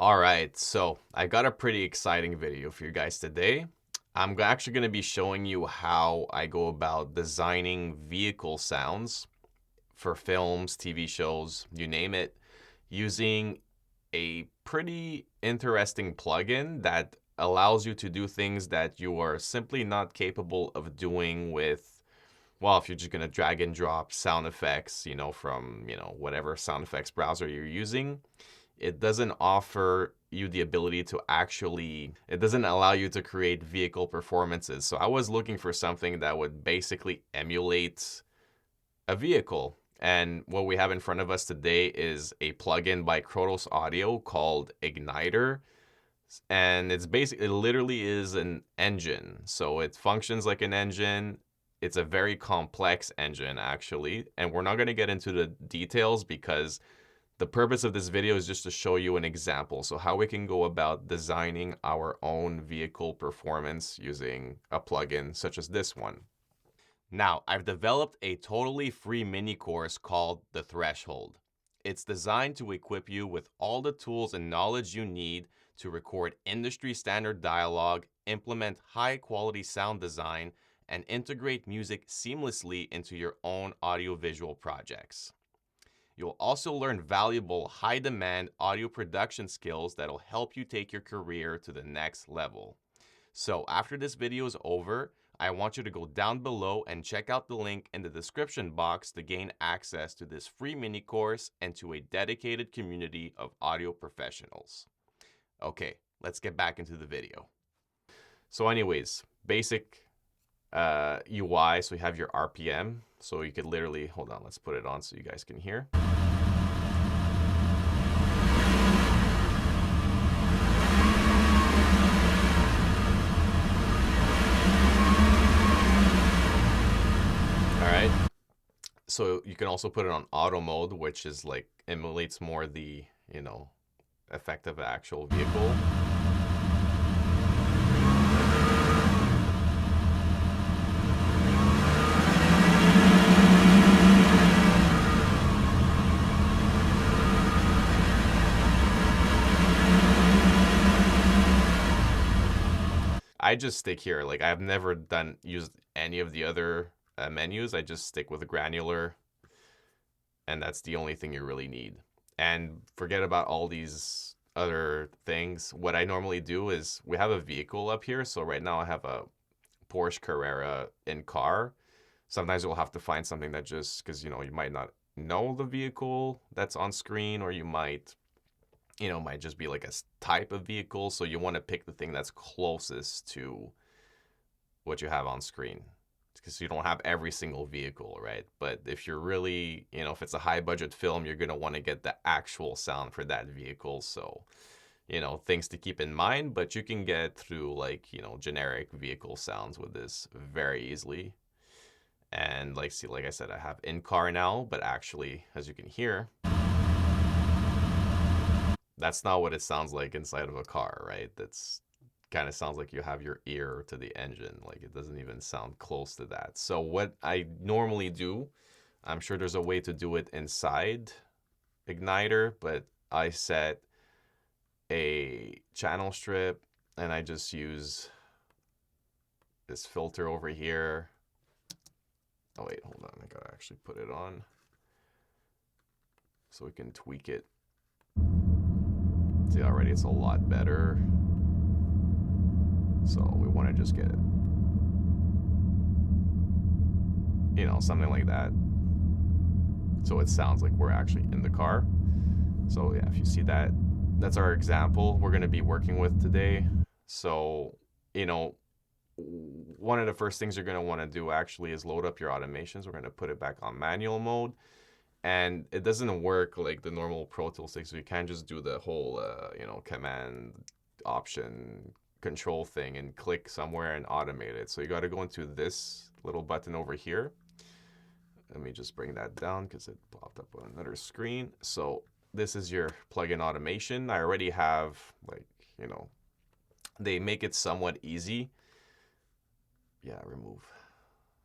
All right, so I got a pretty exciting video for you guys today. I'm actually going to be showing you how I go about designing vehicle sounds for films, TV shows, you name it, using a pretty interesting plugin that allows you to do things that you are simply not capable of doing with, well, if you're just going to drag and drop sound effects, from, whatever sound effects browser you're using. It doesn't offer you the ability to it doesn't allow you to create vehicle performances. So I was looking for something that would basically emulate a vehicle. And what we have in front of us today is a plugin by Krotos Audio called Igniter. And it literally is an engine. So it functions like an engine. It's a very complex engine, actually. And we're not going to get into the details because the purpose of this video is just to show you an example. So how we can go about designing our own vehicle performance using a plugin such as this one. Now, I've developed a totally free mini course called The Threshold. It's designed to equip you with all the tools and knowledge you need to record industry standard dialogue, implement high quality sound design, and integrate music seamlessly into your own audiovisual projects. You'll also learn valuable, high-demand audio production skills that'll help you take your career to the next level. So after this video is over, I want you to go down below and check out the link in the description box to gain access to this free mini course and to a dedicated community of audio professionals. Okay, let's get back into the video. So anyways, basic UI, so you have your RPM. So you could literally, hold on, let's put it on so you guys can hear. All right. So you can also put it on auto mode, which is like emulates more the, effect of the actual vehicle. I just stick here. Like I've never used any of the other menus. I just stick with granular, and that's the only thing you really need. And forget about all these other things. What I normally do is we have a vehicle up here. So right now I have a Porsche Carrera in car. Sometimes you'll have to find something that just, because you might not know the vehicle that's on screen, or you might just be like a type of vehicle. So you want to pick the thing that's closest to what you have on screen, because you don't have every single vehicle, right? But if you're really, if it's a high budget film, you're going to want to get the actual sound for that vehicle. So, things to keep in mind, but you can get through like, generic vehicle sounds with this very easily. And like I said, I have in car now, but actually, as you can hear, that's not what it sounds like inside of a car, right? That's kind of sounds like you have your ear to the engine. Like it doesn't even sound close to that. So what I normally do, I'm sure there's a way to do it inside Igniter, but I set a channel strip and I just use this filter over here. Oh wait, hold on. I gotta actually put it on so we can tweak it. See, already it's a lot better. So we want to just get it, something like that. So it sounds like we're actually in the car. So yeah, if you see that, that's our example we're going to be working with today. So, one of the first things you're going to want to do actually is load up your automations. We're going to put it back on manual mode. And it doesn't work like the normal Pro Tools thing. So you can't just do the whole, command option control thing and click somewhere and automate it. So you got to go into this little button over here. Let me just bring that down because it popped up on another screen. So this is your plugin automation. I already have they make it somewhat easy. Yeah, remove.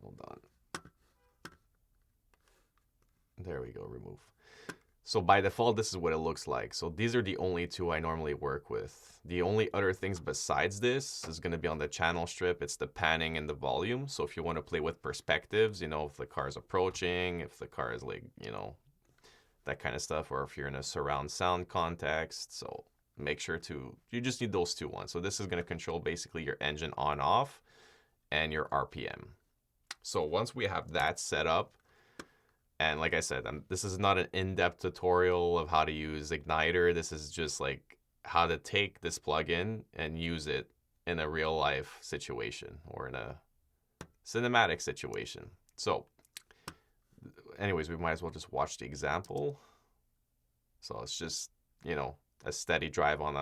Hold on. There we go, remove. So by default, this is what it looks like. So these are the only two I normally work with. The only other things besides this is going to be on the channel strip. It's the panning and the volume. So if you want to play with perspectives, you know, if the car is approaching, if the car is like, you know, that kind of stuff, or if you're in a surround sound context. So make sure to, you just need those two ones. So this is going to control basically your engine on off and your RPM. So once we have that set up, and like I said, this is not an in-depth tutorial of how to use Igniter. This is just like how to take this plugin and use it in a real life situation or in a cinematic situation. So anyways, we might as well just watch the example. So it's just, you know, a steady drive on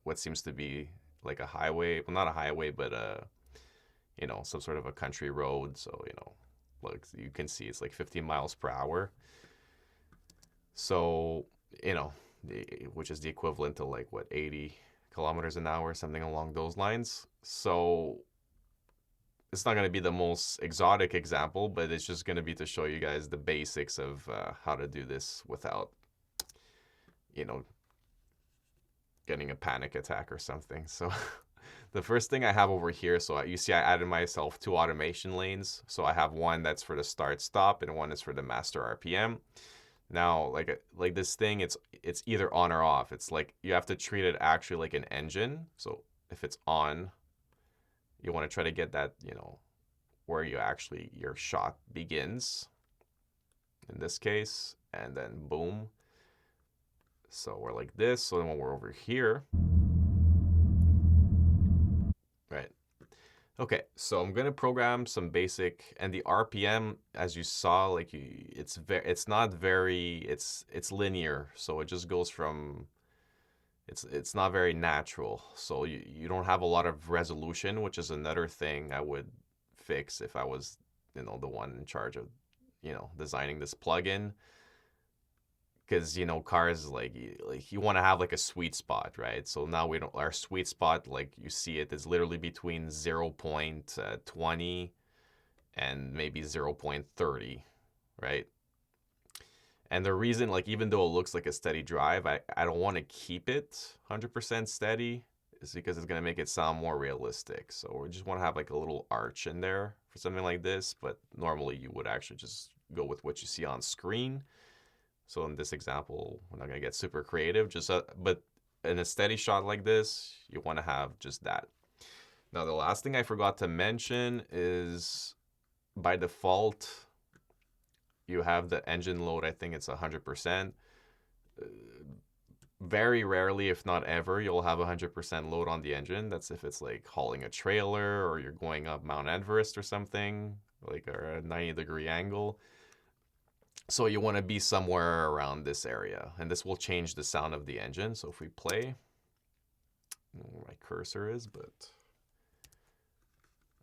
what seems to be like a highway. Well, not a highway, but you know, some sort of a country road. So, you know, look, you can see it's like 15 miles per hour. So, you know, which is the equivalent to like what, 80 kilometers an hour, something along those lines. So it's not going to be the most exotic example, but it's just going to be to show you guys the basics of how to do this without, you know, getting a panic attack or something. So the first thing I have over here, so you see I added myself 2 automation lanes. So I have one that's for the start stop and one is for the master RPM. Now, like this thing, it's either on or off. It's like you have to treat it actually like an engine. So if it's on, you want to try to get that, you know, where you actually, your shot begins in this case, and then boom. So we're like this. So then when we're over here, right? Okay, so I'm gonna program some basic, and the RPM, as you saw, like it's not very, it's linear, so it just goes from, it's not very natural. So you don't have a lot of resolution, which is another thing I would fix if I was, you know, the one in charge of, you know, designing this plugin. Because, you know, cars, like you want to have like a sweet spot, right? So now we don't, our sweet spot, like you see it, is literally between 0.20 and maybe 0.30, right? And the reason, like, even though it looks like a steady drive, I don't want to keep it 100% steady, is because it's going to make it sound more realistic. So we just want to have like a little arch in there for something like this, but normally you would actually just go with what you see on screen. So in this example, we're not going to get super creative, just but in a steady shot like this, you want to have just that. Now, the last thing I forgot to mention is by default, you have the engine load. I think it's 100%. Very rarely, if not ever, you'll have 100% load on the engine. That's if it's like hauling a trailer or you're going up Mount Everest or something, like a 90-degree angle. So you want to be somewhere around this area, and this will change the sound of the engine. So if we play, I don't know where my cursor is, but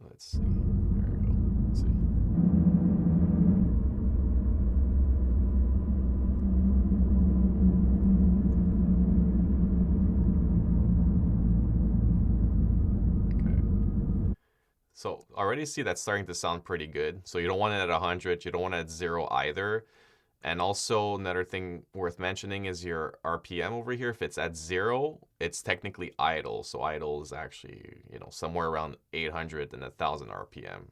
let's see. There we go. Let's see. Okay. So already see that's starting to sound pretty good. So you don't want it at 100. You don't want it at 0 either. And also another thing worth mentioning is your RPM over here. If it's at 0, it's technically idle. So idle is actually, you know, somewhere around 800 and 1,000 RPM.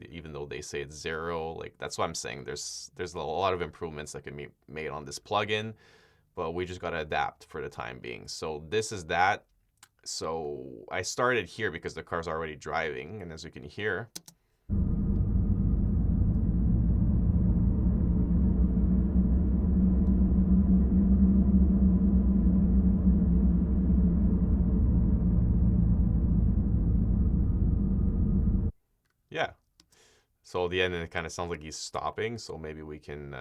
Even though they say it's 0, like that's what I'm saying. There's a lot of improvements that can be made on this plugin, but we just got to adapt for the time being. So this is that. So I started here because the car's already driving, and as you can hear, yeah. So at the end, it kind of sounds like he's stopping. So maybe we can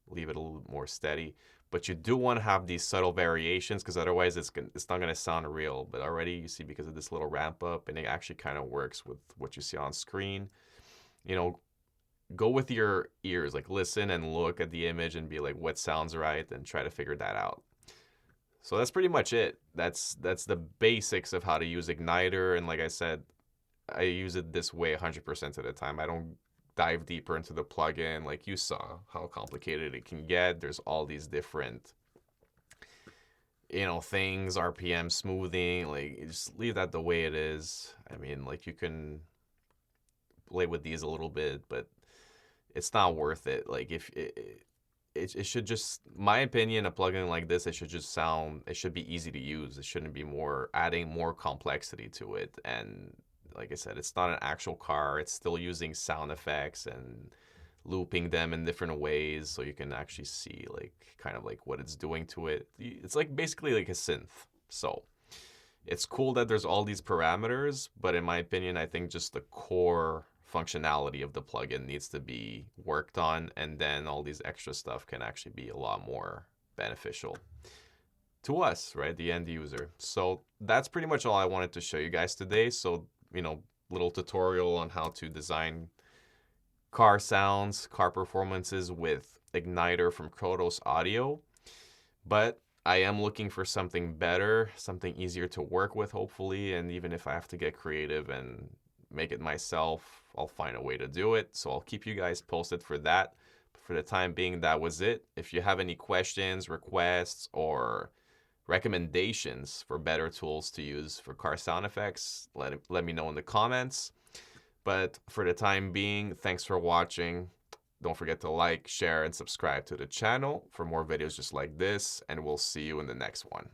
leave it a little more steady. But you do want to have these subtle variations, because otherwise it's not going to sound real. But already you see, because of this little ramp up, and it actually kind of works with what you see on screen. You know, go with your ears, like listen and look at the image and be like, what sounds right, and try to figure that out. So that's pretty much it. That's the basics of how to use Igniter. And like I said, I use it this way 100% of the time. I don't dive deeper into the plugin, like you saw how complicated it can get. There's all these different, things, RPM smoothing. Like, just leave that the way it is. I mean, like, you can play with these a little bit, but it's not worth it. Like, if it should just, my opinion, a plugin like this, it should just sound, it should be easy to use. It shouldn't be adding more complexity to it. And like I said, it's not an actual car. It's still using sound effects and looping them in different ways, so you can actually see like kind of like what it's doing to it. It's like basically like a synth. So it's cool that there's all these parameters, but in my opinion, I think just the core functionality of the plugin needs to be worked on, and then all these extra stuff can actually be a lot more beneficial to us, right? The end user. So that's pretty much all I wanted to show you guys today. So, little tutorial on how to design car sounds, car performances with Igniter from Krotos Audio. But I am looking for something better, something easier to work with, hopefully. And even if I have to get creative and make it myself, I'll find a way to do it. So I'll keep you guys posted for that. But for the time being, that was it. If you have any questions, requests, or recommendations for better tools to use for car sound effects, let me know in the comments. But for the time being, thanks for watching. Don't forget to like, share, and subscribe to the channel for more videos just like this, and we'll see you in the next one.